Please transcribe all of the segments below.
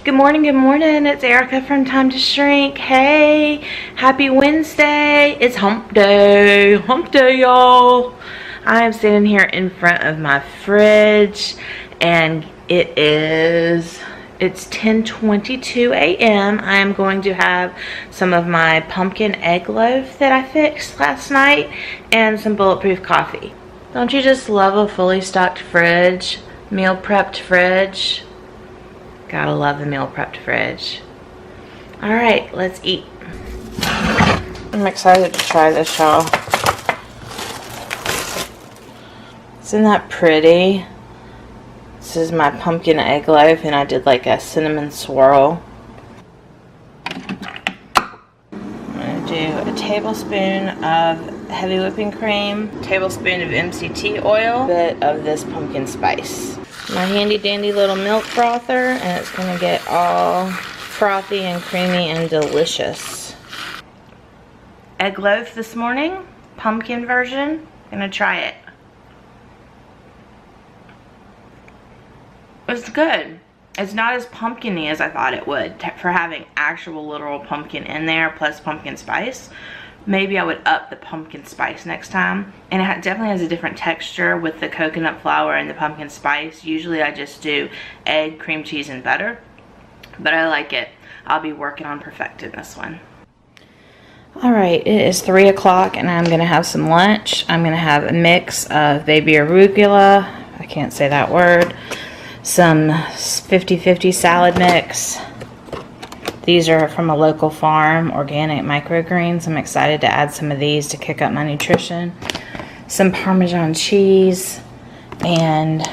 Good morning, it's Erica from Time to Shrink. Hey, happy Wednesday. It's hump day, y'all. I am sitting here in front of my fridge and it's 10:22 a.m. I am going to have some of my pumpkin egg loaf that I fixed last night and some bulletproof coffee. Don't you just love a fully stocked fridge? Meal prepped fridge? Gotta love the meal prepped fridge. All right, let's eat. I'm excited to try this, y'all. Isn't that pretty? This is my pumpkin egg loaf and I did like a cinnamon swirl. I'm gonna do a tablespoon of heavy whipping cream, tablespoon of MCT oil, a bit of this pumpkin spice. My handy dandy little milk frother, and it's gonna get all frothy and creamy and delicious. Egg loaf this morning, pumpkin version. Gonna try it. It's good. It's not as pumpkin-y as I thought it would for having actual literal pumpkin in there plus pumpkin spice. Maybe I would up the pumpkin spice next time. And it definitely has a different texture with the coconut flour and the pumpkin spice. Usually I just do egg, cream cheese, and butter. But I like it. I'll be working on perfecting this one. Alright, it is 3 o'clock and I'm going to have some lunch. I'm going to have a mix of baby arugula. I can't say that word. Some 50-50 salad mix. These are from a local farm, organic microgreens. I'm excited to add some of these to kick up my nutrition. Some Parmesan cheese and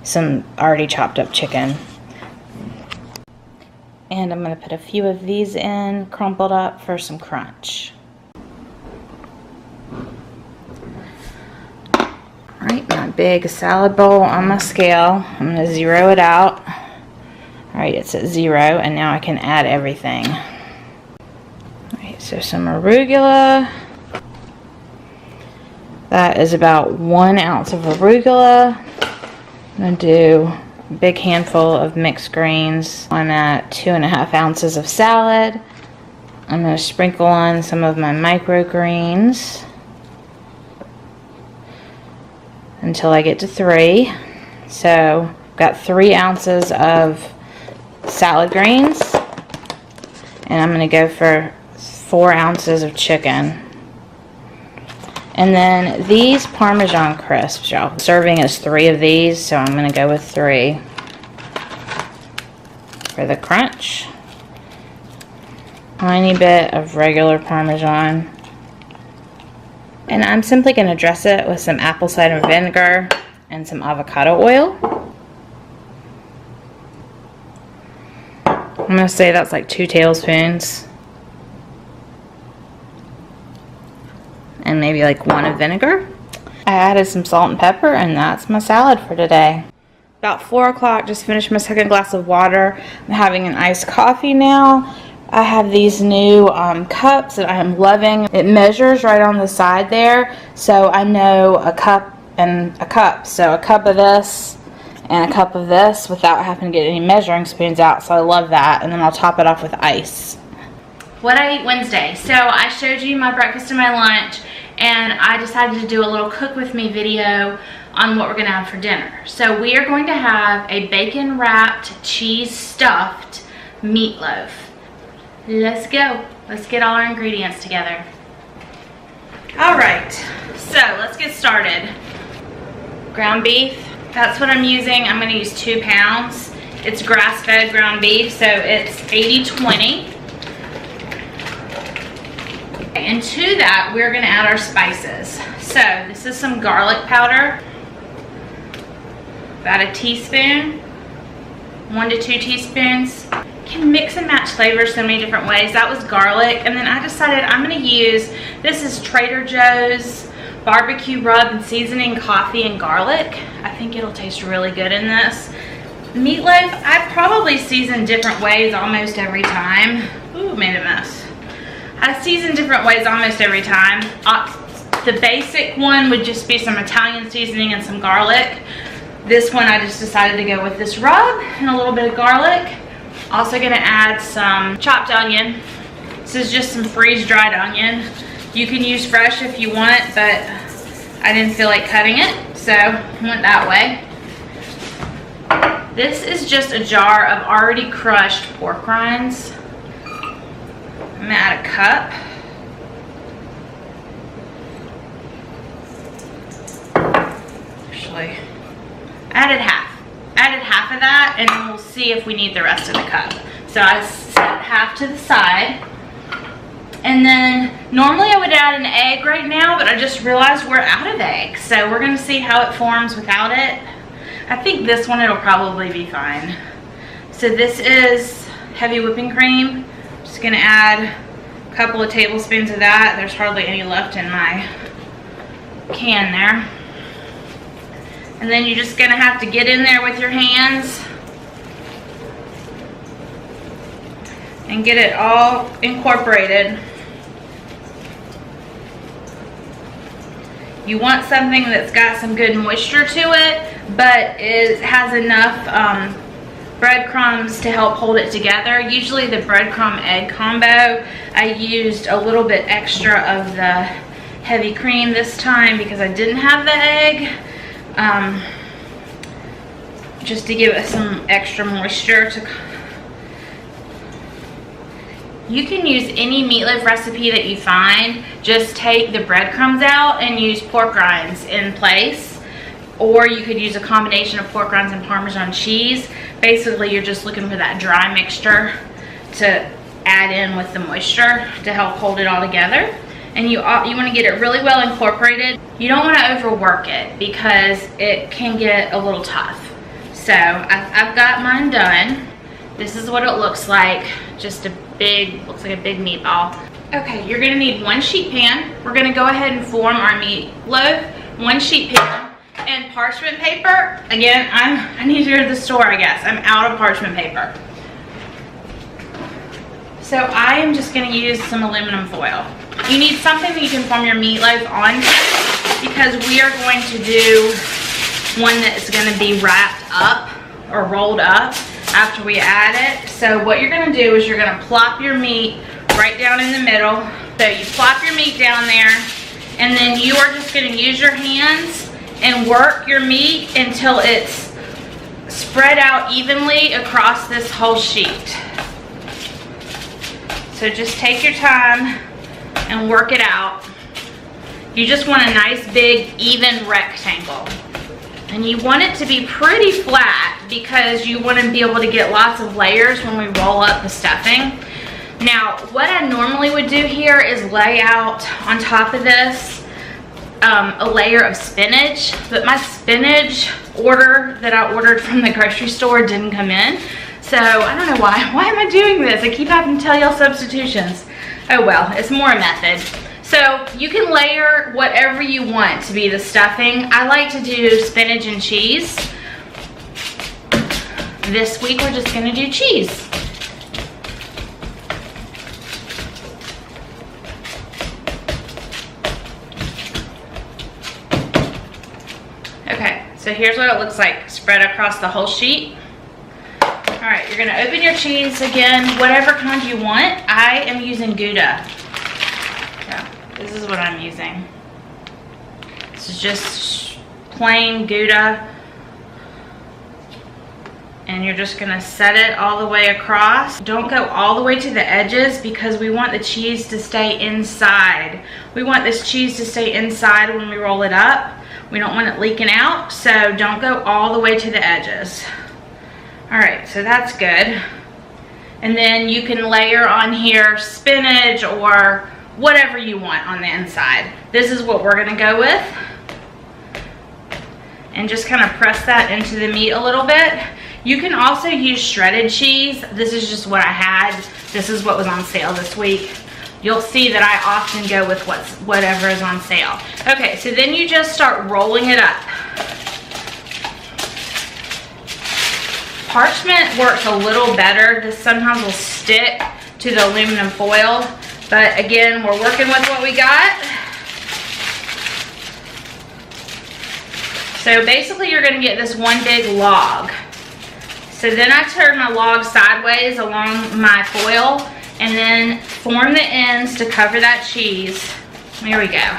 some already chopped up chicken. And I'm going to put a few of these in, crumpled up for some crunch. Alright, my big salad bowl on my scale. I'm going to zero it out. Alright, it's at 0, and now I can add everything. Alright, so some arugula. That is about 1 ounce of arugula. I'm going to do a big handful of mixed greens. I'm at 2.5 ounces of salad. I'm going to sprinkle on some of my microgreens until I get to 3. So, I've got 3 ounces of salad greens, and I'm going to go for 4 ounces of chicken. And then these Parmesan crisps, y'all. Serving is 3 of these, so I'm going to go with 3 for the crunch. Tiny bit of regular Parmesan. And I'm simply going to dress it with some apple cider vinegar and some avocado oil. I'm going to say that's like 2 tablespoons. And maybe like 1 of vinegar. I added some salt and pepper, and that's my salad for today. About 4 o'clock, just finished my second glass of water. I'm having an iced coffee now. I have these new cups that I am loving. It measures right on the side there, so I know a cup and a cup. So a cup of this and a cup of this without having to get any measuring spoons out, so I love that. And then I'll top it off with ice. What I ate Wednesday. So I showed you my breakfast and my lunch, and I decided to do a little cook with me video on what we're gonna have for dinner. So we are going to have a bacon wrapped, cheese stuffed meatloaf. Let's go. Let's get all our ingredients together. All right, so let's get started. Ground beef. That's what I'm using. I'm going to use 2 pounds. It's grass-fed ground beef, so it's 80-20. And to that, we're going to add our spices. So this is some garlic powder, about a teaspoon, 1 to 2 teaspoons. You can mix and match flavors so many different ways. That was garlic, and then I decided I'm going to use, this is Trader Joe's barbecue rub and seasoning coffee and garlic. I think it'll taste really good in this. Meatloaf, I probably season different ways almost every time. Ooh, made a mess. I season different ways almost every time. The basic one would just be some Italian seasoning and some garlic. This one I just decided to go with this rub and a little bit of garlic. Also gonna add some chopped onion. This is just some freeze-dried onion. You can use fresh if you want, but I didn't feel like cutting it, so went that way. This is just a jar of already crushed pork rinds. I'm gonna add a cup. Actually, added half of that, and then we'll see if we need the rest of the cup. So I set half to the side. And then normally I would add an egg right now, but I just realized we're out of eggs. So we're gonna see how it forms without it. I think this one it'll probably be fine. So this is heavy whipping cream. Just gonna add a couple of tablespoons of that. There's hardly any left in my can there. And then you're just gonna have to get in there with your hands and get it all incorporated. You want something that's got some good moisture to it, but it has enough breadcrumbs to help hold it together. Usually the breadcrumb egg combo, I used a little bit extra of the heavy cream this time because I didn't have the egg, just to give it some extra moisture to. You can use any meatloaf recipe that you find. Just take the breadcrumbs out and use pork rinds in place. Or you could use a combination of pork rinds and Parmesan cheese. Basically, you're just looking for that dry mixture to add in with the moisture to help hold it all together. And you want to get it really well incorporated. You don't want to overwork it because it can get a little tough. So I've got mine done. This is what it looks like. Just a big, looks like a big meatball. Okay, you're gonna need one sheet pan. We're gonna go ahead and form our meatloaf. One sheet pan and parchment paper. Again, I need to go to the store, I guess. I'm out of parchment paper. So I am just gonna use some aluminum foil. You need something that you can form your meatloaf onto because we are going to do one that's gonna be wrapped up or rolled up after we add it. So what you're gonna do is you're gonna plop your meat right down in the middle. So you plop your meat down there, and then you are just gonna use your hands and work your meat until it's spread out evenly across this whole sheet. So just take your time and work it out. You just want a nice big even rectangle. And you want it to be pretty flat because you want to be able to get lots of layers when we roll up the stuffing. Now, what I normally would do here is lay out on top of this a layer of spinach, but my spinach order that I ordered from the grocery store didn't come in. So I don't know why. Why am I doing this? I keep having to tell y'all substitutions. Oh well, it's more a method. So you can layer whatever you want to be the stuffing. I like to do spinach and cheese. This week we're just gonna do cheese. Okay, so here's what it looks like spread across the whole sheet. All right, you're gonna open your cheese again, whatever kind you want. I am using Gouda. This is what I'm using. This is just plain Gouda. And you're just gonna set it all the way across. Don't go all the way to the edges because we want the cheese to stay inside. We want this cheese to stay inside when we roll it up. We don't want it leaking out, so don't go all the way to the edges. All right, so that's good. And then you can layer on here spinach or whatever you want on the inside. This is what we're gonna go with. And just kind of press that into the meat a little bit. You can also use shredded cheese. This is just what I had. This is what was on sale this week. You'll see that I often go with whatever is on sale. Okay, so then you just start rolling it up. Parchment works a little better. This sometimes will stick to the aluminum foil. But again, we're working with what we got. So basically you're gonna get this one big log. So then I turn my log sideways along my foil and then form the ends to cover that cheese. There we go.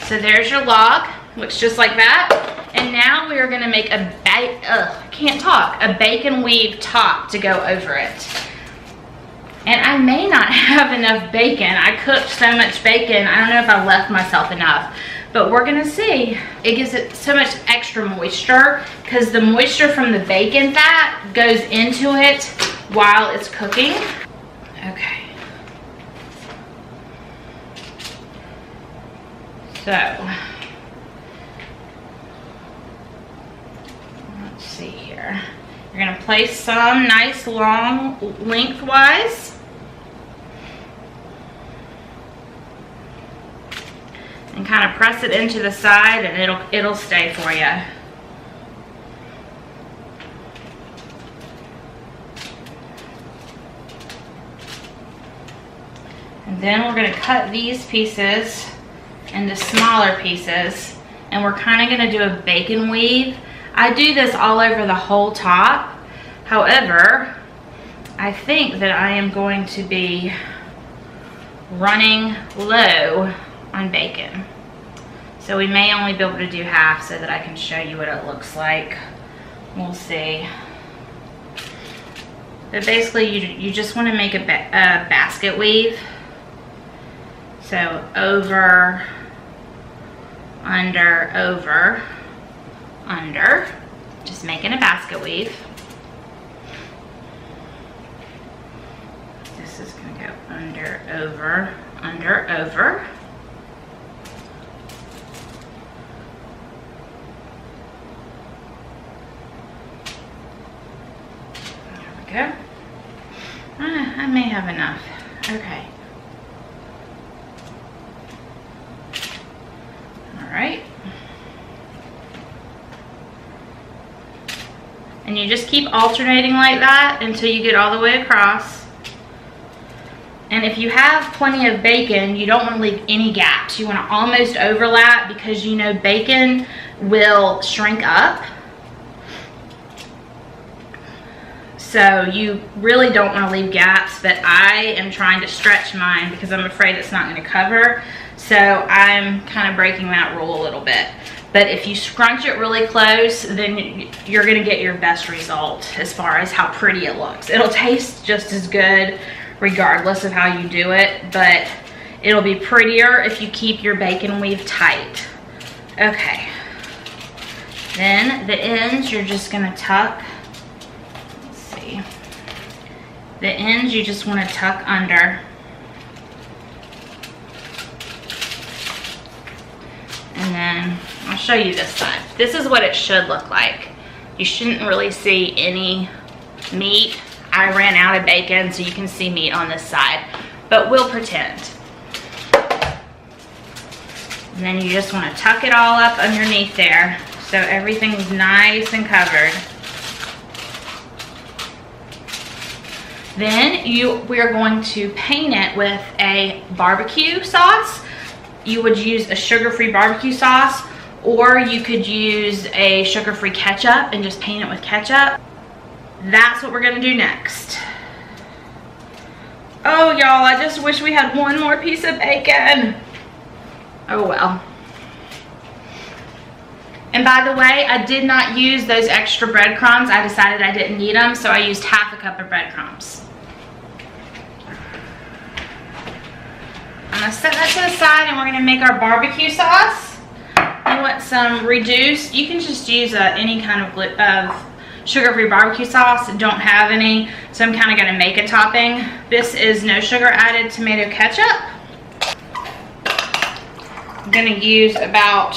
So there's your log, looks just like that. And now we are gonna make a bacon weave top to go over it. And I may not have enough bacon. I cooked so much bacon, I don't know if I left myself enough, but we're gonna see. It gives it so much extra moisture because the moisture from the bacon fat goes into it while it's cooking. Okay. So, let's see here. You're gonna place some nice long lengthwise. And kind of press it into the side and it'll stay for you. And then we're gonna cut these pieces into smaller pieces, and we're kind of gonna do a bacon weave. I do this all over the whole top. However, I think that I am going to be running low on bacon. So we may only be able to do half so that I can show you what it looks like. We'll see. But basically you just want to make a basket weave. So over, under, over, under. Just making a basket weave. This is going to go under, over, under, over. There we go. I may have enough. Okay. All right. And you just keep alternating like that until you get all the way across. And if you have plenty of bacon, you don't want to leave any gaps. You want to almost overlap because you know bacon will shrink up. So you really don't want to leave gaps, but I am trying to stretch mine because I'm afraid it's not going to cover. So I'm kind of breaking that rule a little bit. But if you scrunch it really close, then you're going to get your best result as far as how pretty it looks. It'll taste just as good regardless of how you do it, but it'll be prettier if you keep your bacon weave tight. Okay. Then the ends you're just going to tuck. Let's see. The ends you just want to tuck under. And then I'll show you this side. This is what it should look like. You shouldn't really see any meat. I ran out of bacon, so you can see meat on this side, but we'll pretend. And then you just want to tuck it all up underneath there so everything's nice and covered. Then we are going to paint it with a barbecue sauce. You would use a sugar-free barbecue sauce, or you could use a sugar-free ketchup and just paint it with ketchup. That's what we're gonna do next. Oh, y'all, I just wish we had one more piece of bacon. Oh, well. And by the way, I did not use those extra breadcrumbs. I decided I didn't need them, so I used half a cup of breadcrumbs. I'm gonna set that to the side and we're gonna make our barbecue sauce. You want some reduced, you can just use any kind of sugar-free barbecue sauce. Don't have any, so I'm kind of gonna make a topping. This is no sugar added tomato ketchup. I'm gonna use about,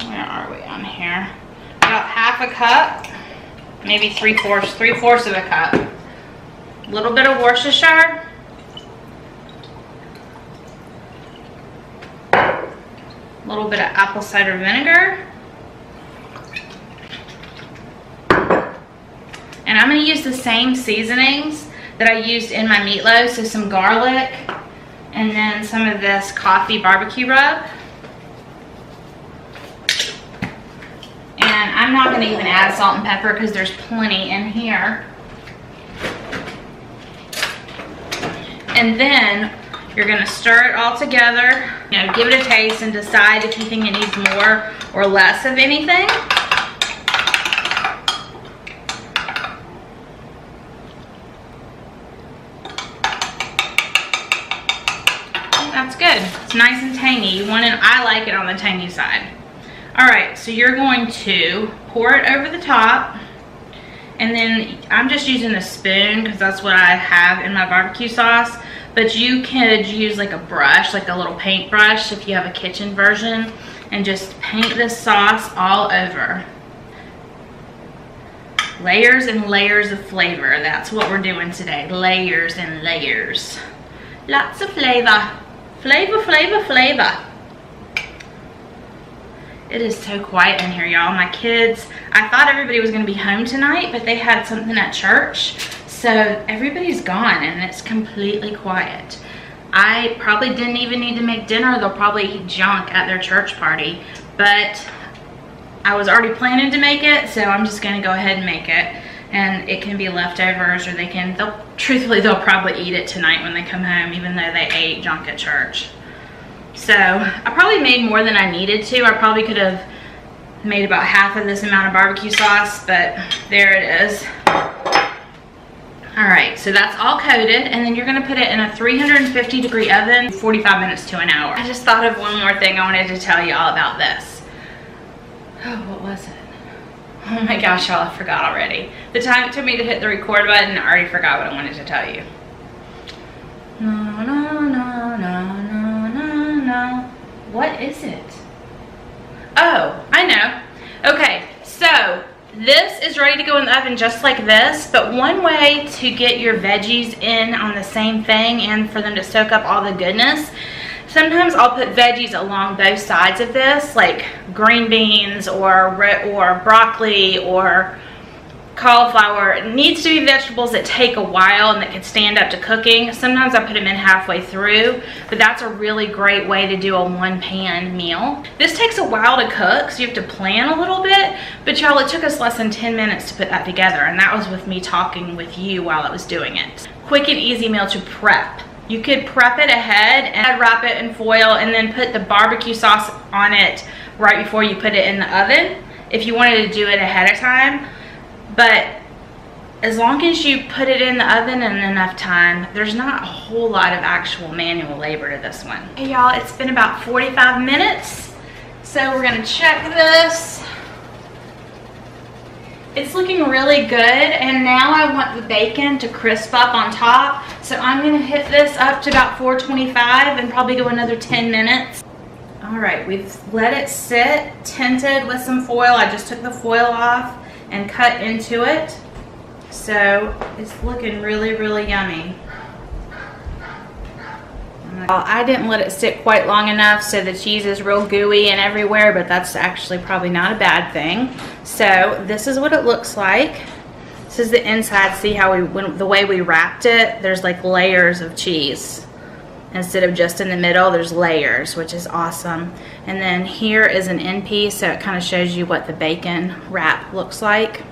where are we on here? About half a cup, maybe three-fourths of a cup. A little bit of Worcestershire. A little bit of apple cider vinegar. And I'm going to use the same seasonings that I used in my meatloaf, so some garlic and then some of this coffee barbecue rub. And I'm I'm not going to even add salt and pepper because there's plenty in here. And then you're going to stir it all together, you know, give it a taste and decide if you think it needs more or less of anything. That's good. It's nice and tangy. You want it, I like it on the tangy side. All right, so you're going to pour it over the top, and then I'm just using a spoon because that's what I have in my barbecue sauce, but you could use like a brush, like a little paint brush if you have a kitchen version, and just paint this sauce all over. Layers and layers of flavor. That's what we're doing today. Layers and layers. Lots of flavor. Flavor, flavor, flavor. It is so quiet in here, y'all. My kids, I thought everybody was going to be home tonight, but they had something at church. So everybody's gone and it's completely quiet. I probably didn't even need to make dinner. They'll probably eat junk at their church party. But I was already planning to make it, so I'm just going to go ahead and make it. And it can be leftovers, or truthfully, they'll probably eat it tonight when they come home, even though they ate junk at church. So I probably made more than I needed to. I probably could have made about half of this amount of barbecue sauce, but there it is. All right, so that's all coated, and then you're gonna put it in a 350-degree oven, 45 minutes to an hour. I just thought of one more thing I wanted to tell y'all about this. Oh, what was it? Oh my gosh, y'all, I forgot already. The time it took me to hit the record button, I already forgot what I wanted to tell you. No, no, no, no, no, no, no. What is it? Oh, I know. Okay, so this is ready to go in the oven just like this, but one way to get your veggies in on the same thing and for them to soak up all the goodness, sometimes I'll put veggies along both sides of this, like green beans or broccoli or cauliflower. It needs to be vegetables that take a while and that can stand up to cooking. Sometimes I put them in halfway through, but that's a really great way to do a one-pan meal. This takes a while to cook, so you have to plan a little bit, but y'all, it took us less than 10 minutes to put that together, and that was with me talking with you while I was doing it. Quick and easy meal to prep. You could prep it ahead and wrap it in foil and then put the barbecue sauce on it right before you put it in the oven if you wanted to do it ahead of time. But as long as you put it in the oven in enough time, there's not a whole lot of actual manual labor to this one. Hey y'all, it's been about 45 minutes. So we're gonna check this. It's looking really good, and now I want the bacon to crisp up on top. So I'm gonna hit this up to about 425 and probably go another 10 minutes. All right, we've let it sit, tinted with some foil. I just took the foil off and cut into it. So it's looking really, really yummy. I didn't let it sit quite long enough, so the cheese is real gooey and everywhere, but that's actually probably not a bad thing. So this is what it looks like. This is the inside. See how the way we wrapped it, there's like layers of cheese. Instead of just in the middle, there's layers, which is awesome. And then here is an end piece, so it kind of shows you what the bacon wrap looks like.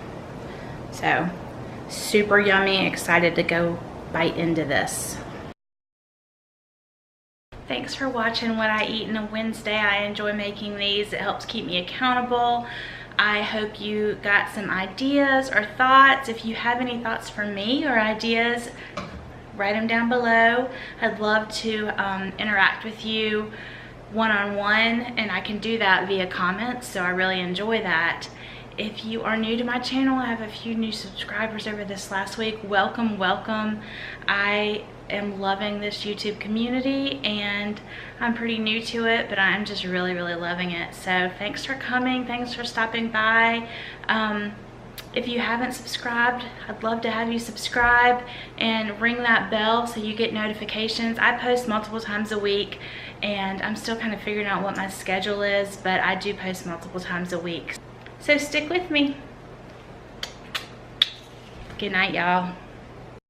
So super yummy, excited to go bite into this. Thanks for watching what I eat on a Wednesday. I enjoy making these. It helps keep me accountable. I hope you got some ideas or thoughts. If you have any thoughts for me or ideas, write them down below. I'd love to interact with you one-on-one, and I can do that via comments, so I really enjoy that. If you are new to my channel, I have a few new subscribers over this last week. Welcome, welcome. I am loving this YouTube community, and I'm pretty new to it, but I'm just really, really loving it. So thanks for coming, thanks for stopping by. If you haven't subscribed, I'd love to have you subscribe and ring that bell so you get notifications. I post multiple times a week, and I'm still kind of figuring out what my schedule is, but I do post multiple times a week. So stick with me. Good night, y'all.